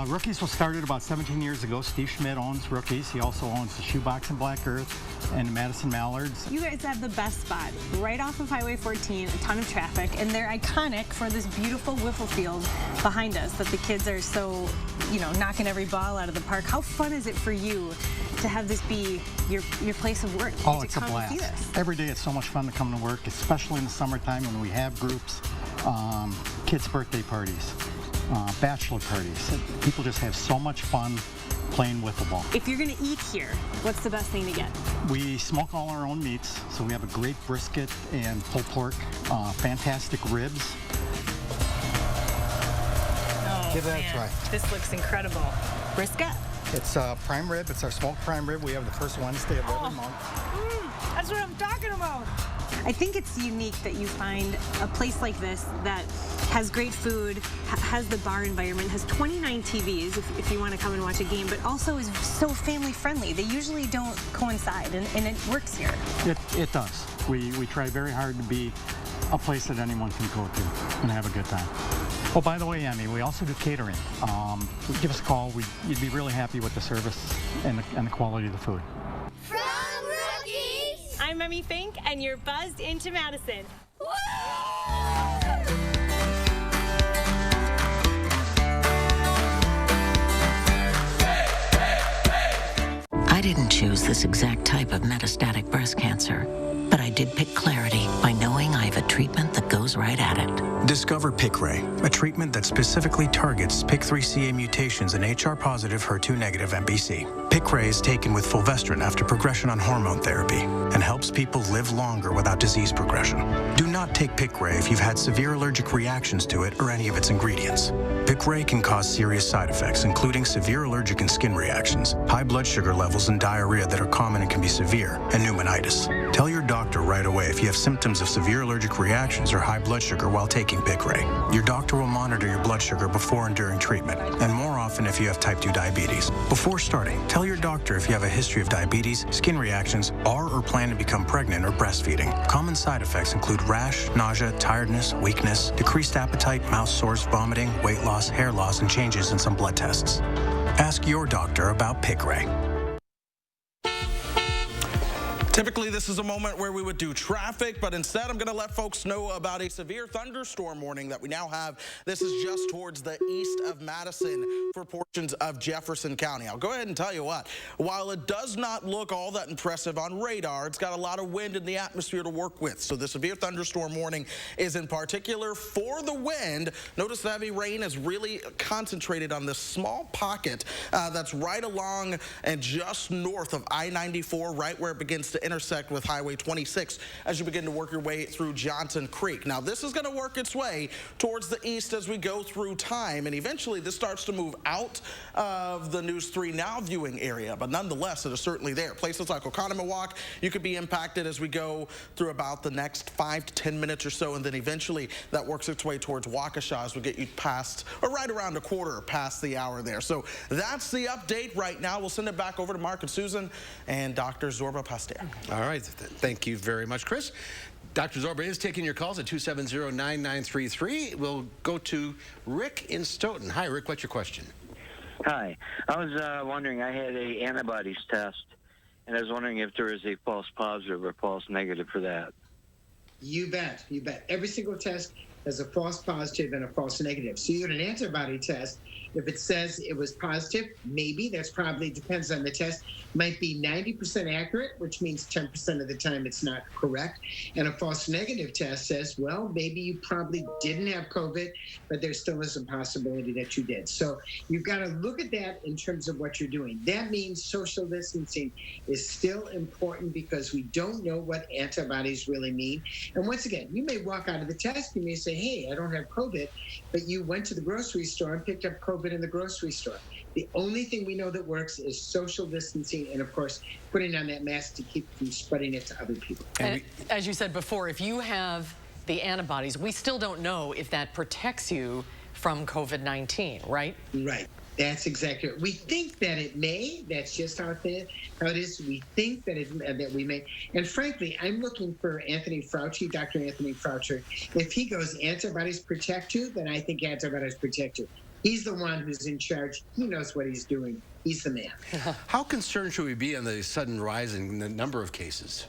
Rookies was started about 17 years ago. Steve Schmidt owns Rookies. He also owns the Shoebox in Black Earth and the Madison Mallards. You guys have the best spot, right off of Highway 14, a ton of traffic, and they're iconic for this beautiful wiffle field behind us that the kids are so, knocking every ball out of the park. How fun is it for you to have this be your place of work? Oh, it's a blast. Every day it's so much fun to come to work, especially in the summertime when we have groups, kids' birthday parties, bachelor parties. People just have so much fun playing wiffle ball. If you're going to eat here, what's the best thing to get? We smoke all our own meats, so we have a great brisket and pulled pork, fantastic ribs. Oh, Give that a try. This looks incredible. Brisket? It's prime rib. It's our smoked prime rib. We have the first Wednesday of every month. That's what I'm talking about. I think it's unique that you find a place like this that has great food, has the bar environment, has 29 TVs if you want to come and watch a game, but also is so family friendly. They usually don't coincide, and it works here. It does. We try very hard to be a place that anyone can go to and have a good time. Oh, by the way, Emmy, we also do catering. Give us a call. You'd be really happy with the service and the quality of the food. From Rookies! I'm Emmy Fink, and you're buzzed into Madison. Woo! I didn't choose this exact type of metastatic breast cancer. but I did pick clarity by knowing I have a treatment that goes right at it. Discover Piqray, a treatment that specifically targets PIK3CA mutations in HR-positive, HER2-negative MBC. Piqray is taken with fulvestrant after progression on hormone therapy and helps people live longer without disease progression. Do not take Piqray if you've had severe allergic reactions to it or any of its ingredients. Piqray can cause serious side effects, including severe allergic and skin reactions, high blood sugar levels and diarrhea that are common and can be severe, and pneumonitis. Tell your doctor right away if you have symptoms of severe allergic reactions or high blood sugar while taking Piqray. Your doctor will monitor your blood sugar before and during treatment, and more often if you have type 2 diabetes. Before starting, tell your doctor if you have a history of diabetes, skin reactions, are or plan to become pregnant or breastfeeding. Common side effects include rash, nausea, tiredness, weakness, decreased appetite, mouth sores, vomiting, weight loss, hair loss, and changes in some blood tests. Ask your doctor about Piqray. Typically, this is a moment where we would do traffic, but instead I'm going to let folks know about a severe thunderstorm warning that we now have. This is just towards the east of Madison for portions of Jefferson County. I'll go ahead and tell you what, while it does not look all that impressive on radar, it's got a lot of wind in the atmosphere to work with. So the severe thunderstorm warning is in particular for the wind. Notice the heavy rain is really concentrated on this small pocket that's right along and just north of I-94, right where it begins to intersect with Highway 26 as you begin to work your way through Johnson Creek. Now, this is going to work its way towards the east as we go through time, and eventually this starts to move out of the News 3 Now viewing area, but nonetheless, it is certainly there. Places like Oconomowoc, you could be impacted as we go through about the next 5 to 10 minutes or so, and then eventually that works its way towards Waukesha as we get you past, or right around a quarter past the hour there. So that's the update right now. We'll send it back over to Mark and Susan and Dr. Zorba Pasteur. All right. Thank you very much, Chris. Dr. Zorba is taking your calls at 270-9933. We'll go to Rick in Stoughton. Hi, Rick. What's your question? Hi. I was wondering, I had a antibodies test, and I was wondering if there is a false positive or false negative for that. You bet. You bet. Every single test has a false positive and a false negative. So you get an antibody test. If it says it was positive, maybe, that's probably, depends on the test, might be 90% accurate, which means 10% of the time it's not correct. And a false negative test says, well, maybe you probably didn't have COVID, but there still is a possibility that you did. So you've got to look at that in terms of what you're doing. That means social distancing is still important because we don't know what antibodies really mean. And once again, you may walk out of the test, you may say, hey, I don't have COVID, but you went to the grocery store and picked up COVID in the grocery store. The only thing we know that works is social distancing and, of course, putting on that mask to keep from spreading it to other people. And as you said before, if you have the antibodies, we still don't know if that protects you from COVID-19, right? Right. That's exactly right. We think that it may. That's just how it is. We think that that we may. And frankly, I'm looking for Anthony Fauci, Dr. Anthony Fauci. If he goes, antibodies protect you, then I think antibodies protect you. He's the one who's in charge. He knows what he's doing. He's the man. How concerned should we be on the sudden rise in the number of cases?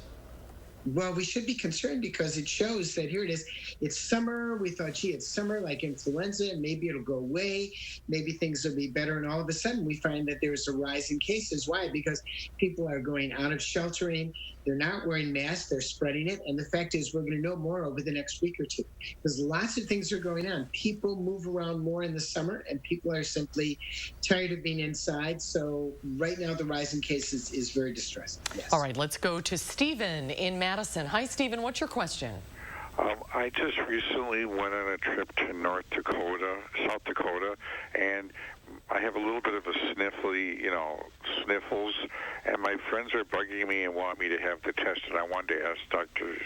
Well, we should be concerned because it shows that here it is. It's summer. We thought, gee, it's summer like influenza. Maybe it'll go away. Maybe things will be better. And all of a sudden, we find that there's a rise in cases. Why? Because people are going out of sheltering. They're not wearing masks. They're spreading it. And the fact is, we're going to know more over the next week or two because lots of things are going on. People move around more in the summer, and people are simply tired of being inside. So right now, the rise in cases is very distressing. Yes. All right, let's go to Stephen in Madison. Hi, Stephen. What's your question? I just recently went on a trip to South Dakota, and I have a little bit of a sniffles, and my friends are bugging me and want me to have the test, and I wanted to ask Dr.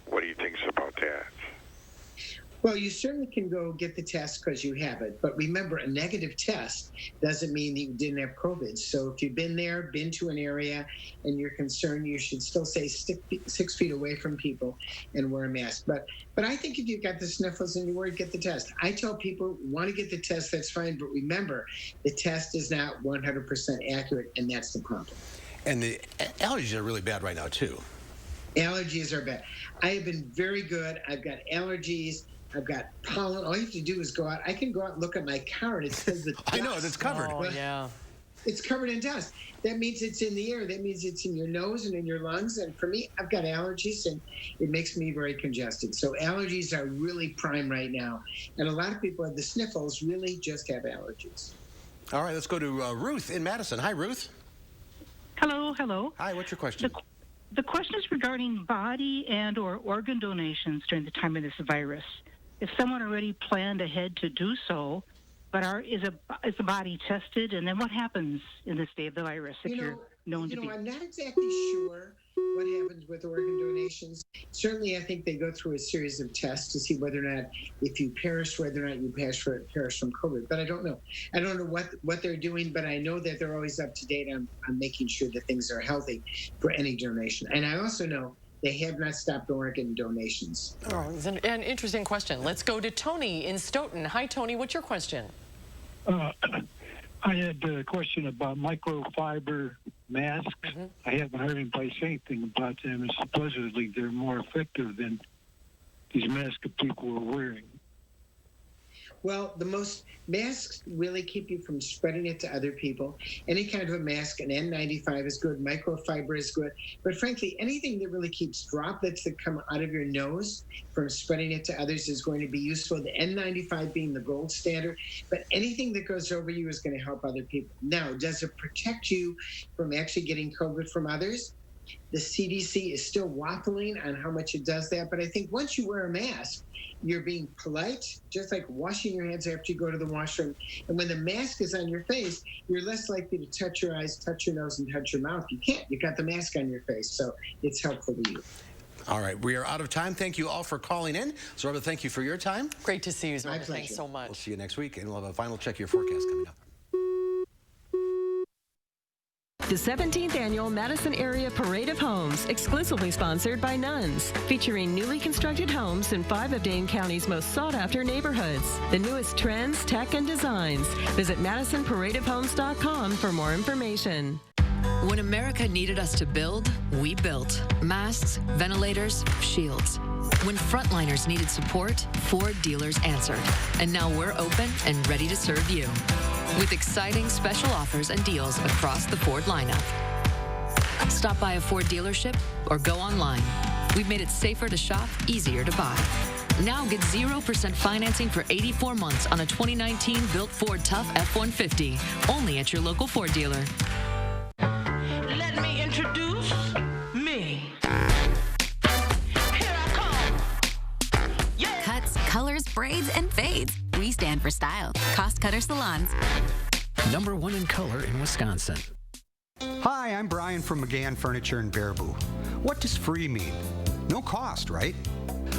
what he thinks about that. Well, you certainly can go get the test because you have it. But remember, a negative test doesn't mean that you didn't have COVID. So if you've been there, been to an area, and you're concerned, you should still stay 6 feet away from people and wear a mask. But I think if you've got the sniffles and you're worried, get the test. I tell people, want to get the test, that's fine. But remember, the test is not 100% accurate, and that's the problem. And the allergies are really bad right now, too. Allergies are bad. I have been very good. I've got allergies. I've got pollen. All you have to do is go out. I can go out and look at my car, and it's filled with dust. I know, it's covered. Oh, yeah. It's covered in dust. That means it's in the air. That means it's in your nose and in your lungs. And for me, I've got allergies, and it makes me very congested. So allergies are really prime right now. And a lot of people have the sniffles, really just have allergies. All right, let's go to Ruth in Madison. Hi, Ruth. Hello. Hi, what's your question? The question is regarding body and or organ donations during the time of this virus. If someone already planned ahead to do so, but is the body tested, and then what happens in this day of the virus if you're known to be? I'm not exactly sure what happens with organ donations. Certainly, I think they go through a series of tests to see whether or not, if you perish, whether or not you perish from COVID. But I don't know. I don't know what they're doing, but I know that they're always up to date on making sure that things are healthy for any donation. And I also know they have not stopped organ donations. Oh, it's an interesting question. Let's go to Tony in Stoughton. Hi, Tony. What's your question? I had a question about microfiber masks. I haven't heard anybody say anything about them, and supposedly they're more effective than these masks that people are wearing. Well, masks really keep you from spreading it to other people. Any kind of a mask, an N95 is good, microfiber is good. But frankly, anything that really keeps droplets that come out of your nose from spreading it to others is going to be useful. The N95 being the gold standard. But anything that goes over you is going to help other people. Now, does it protect you from actually getting COVID from others? The CDC is still waffling on how much it does that. But I think once you wear a mask, you're being polite, just like washing your hands after you go to the washroom. And when the mask is on your face, you're less likely to touch your eyes, touch your nose, and touch your mouth. You can't. You've got the mask on your face, so it's helpful to you. All right, we are out of time. Thank you all for calling in. Zorba, thank you for your time. Great to see you, Zorba. My pleasure. Thanks so much. We'll see you next week, and we'll have a final check of your forecast coming up. The 17th Annual Madison Area Parade of Homes, exclusively sponsored by Nuns, featuring newly constructed homes in 5 of Dane County's most sought-after neighborhoods. The newest trends, tech, and designs. Visit MadisonParadeOfHomes.com for more information. When America needed us to build, we built. Masks, ventilators, shields. When frontliners needed support, Ford dealers answered. And now we're open and ready to serve you, with exciting special offers and deals across the Ford lineup. Stop by a Ford dealership or go online. We've made it safer to shop, easier to buy. Now get 0% financing for 84 months on a 2019 built Ford Tough F-150, only at your local Ford dealer. Let me introduce me. Cuts, colors, braids, and fades. We stand for style. Cost Cutter Salons. #1 in color in Wisconsin. Hi, I'm Brian from McGann Furniture in Baraboo. What does free mean? No cost, right?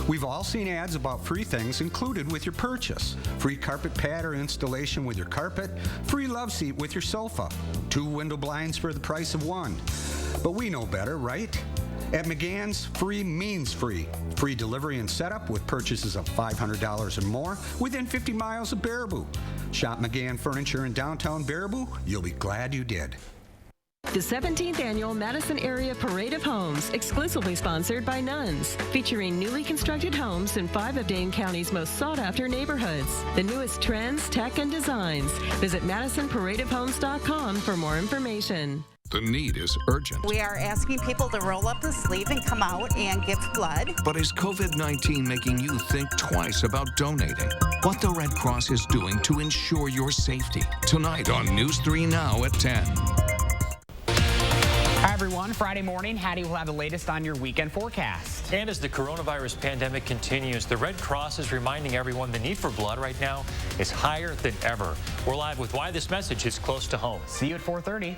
We've all seen ads about free things included with your purchase. Free carpet pad or installation with your carpet, free love seat with your sofa, 2 window blinds for the price of 1. But we know better, right? At McGann's, free means free. Free delivery and setup with purchases of $500 or more within 50 miles of Baraboo. Shop McGann Furniture in downtown Baraboo. You'll be glad you did. The 17th Annual Madison Area Parade of Homes, exclusively sponsored by Nuns, featuring newly constructed homes in 5 of Dane County's most sought-after neighborhoods. The newest trends, tech, and designs. Visit MadisonParadeOfHomes.com for more information. The need is urgent. We are asking people to roll up the sleeve and come out and give blood. But is COVID-19 making you think twice about donating? What the Red Cross is doing to ensure your safety. Tonight on News 3 Now at 10. Hi, everyone. Friday morning, Hattie will have the latest on your weekend forecast. And as the coronavirus pandemic continues, the Red Cross is reminding everyone the need for blood right now is higher than ever. We're live with why this message is close to home. See you at 4:30.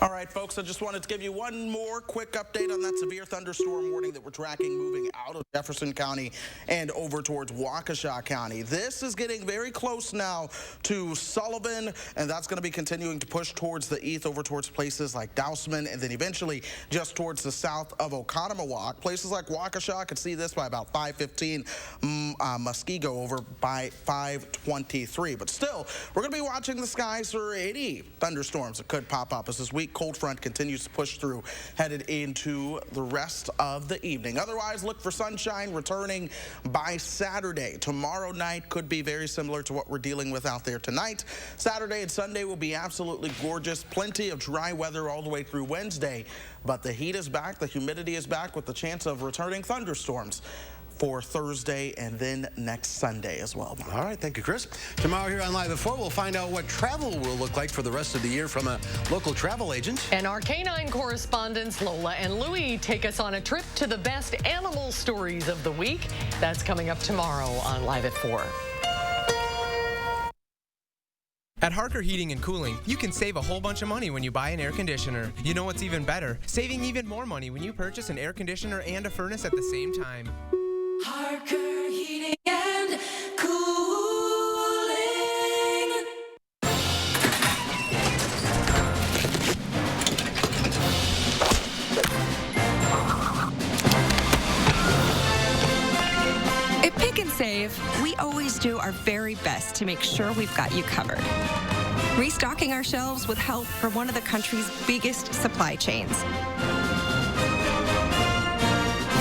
All right, folks, I just wanted to give you one more quick update on that severe thunderstorm warning that we're tracking moving out of Jefferson County and over towards Waukesha County. This is getting very close now to Sullivan, and that's going to be continuing to push towards the east over towards places like Dousman, and then eventually just towards the south of Oconomowoc. Places like Waukesha could see this by about 5:15, Muskego over by 5:23. But still, we're going to be watching the skies for any thunderstorms that could pop up as this week cold front continues to push through, headed into the rest of the evening. Otherwise, look for sunshine returning by Saturday. Tomorrow night could be very similar to what we're dealing with out there tonight. Saturday and Sunday will be absolutely gorgeous. Plenty of dry weather all the way through Wednesday, but the heat is back, the humidity is back, with the chance of returning thunderstorms for Thursday and then next Sunday as well. All right, thank you, Chris. Tomorrow here on Live at 4, we'll find out what travel will look like for the rest of the year from a local travel agent. And our canine correspondents Lola and Louie take us on a trip to the best animal stories of the week. That's coming up tomorrow on Live at 4. At Harker Heating and Cooling, you can save a whole bunch of money when you buy an air conditioner. You know what's even better? Saving even more money when you purchase an air conditioner and a furnace at the same time. Harker Heating and Cooling. At Pick and Save, we always do our very best to make sure we've got you covered. Restocking our shelves with help from one of the country's biggest supply chains.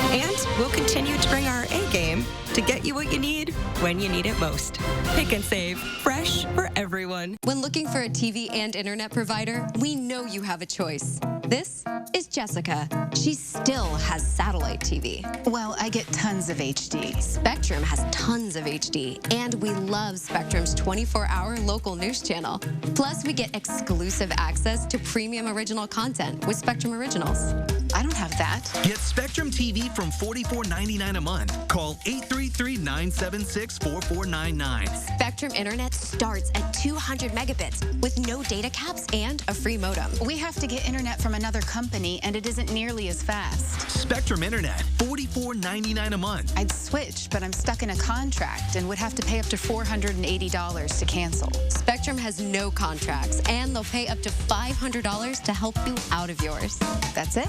And we'll continue to bring our A game to get you what you need when you need it most. Pick and Save, fresh for everyone. When looking for a TV and internet provider, we know you have a choice. This is Jessica. She still has satellite TV. Well, I get tons of HD. Spectrum has tons of HD, and we love Spectrum's 24-hour local news channel. Plus, we get exclusive access to premium original content with Spectrum Originals. I don't have that. Get Spectrum TV from $44.99 a month. Call 833-976-4499. Spectrum Internet starts at 200 megabits with no data caps and a free modem. We have to get internet from another company, and it isn't nearly as fast. Spectrum Internet, $44.99 a month. I'd switch, but I'm stuck in a contract and would have to pay up to $480 to cancel. Spectrum has no contracts, and they'll pay up to $500 to help you out of yours. That's it.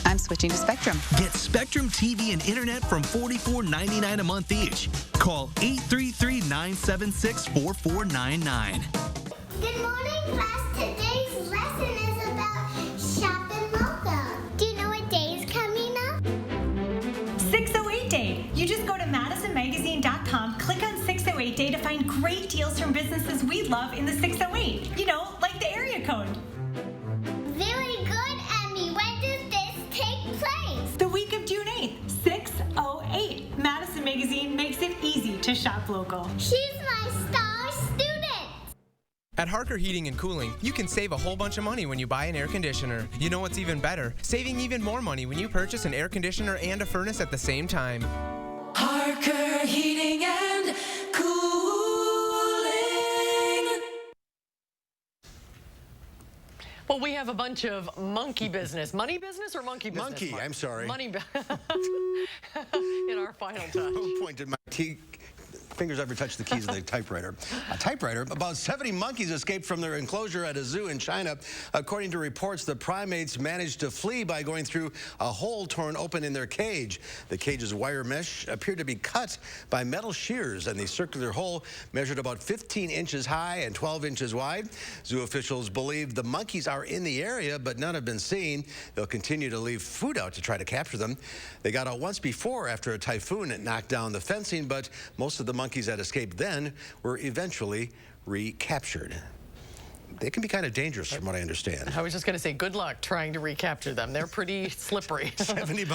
I'm switching to Spectrum. Get Spectrum TV and internet from $44.99 a month each. Call 833-976-4499. Good morning, class. Today's lesson is about shop and welcome. Do you know what day is coming up? 608 Day. You just go to MadisonMagazine.com, click on 608 Day to find great deals from businesses we love in the 608. You know, like the area code. Very good, Emmy. When does this take place? The week of June 8th, 608. Madison Magazine makes it easy to shop local. She's my star student. At Harker Heating and Cooling, you can save a whole bunch of money when you buy an air conditioner. You know what's even better? Saving even more money when you purchase an air conditioner and a furnace at the same time. Harker Heating and Cooling. Well, we have a bunch of monkey business. Money business or monkey business? Monkey, I'm sorry. Money in our final touch. Who pointed my fingers ever touched the keys of the typewriter. A typewriter. About 70 monkeys escaped from their enclosure at a zoo in China. According to reports, the primates managed to flee by going through a hole torn open in their cage. The cage's wire mesh appeared to be cut by metal shears, and the circular hole measured about 15 inches high and 12 inches wide. Zoo officials believe the monkeys are in the area, but none have been seen. They'll continue to leave food out to try to capture them. They got out once before after a typhoon knocked down the fencing, but most of the monkeys that escaped then were eventually recaptured. They can be kind of dangerous from what I understand. I was just going to say, good luck trying to recapture them. They're pretty slippery. 70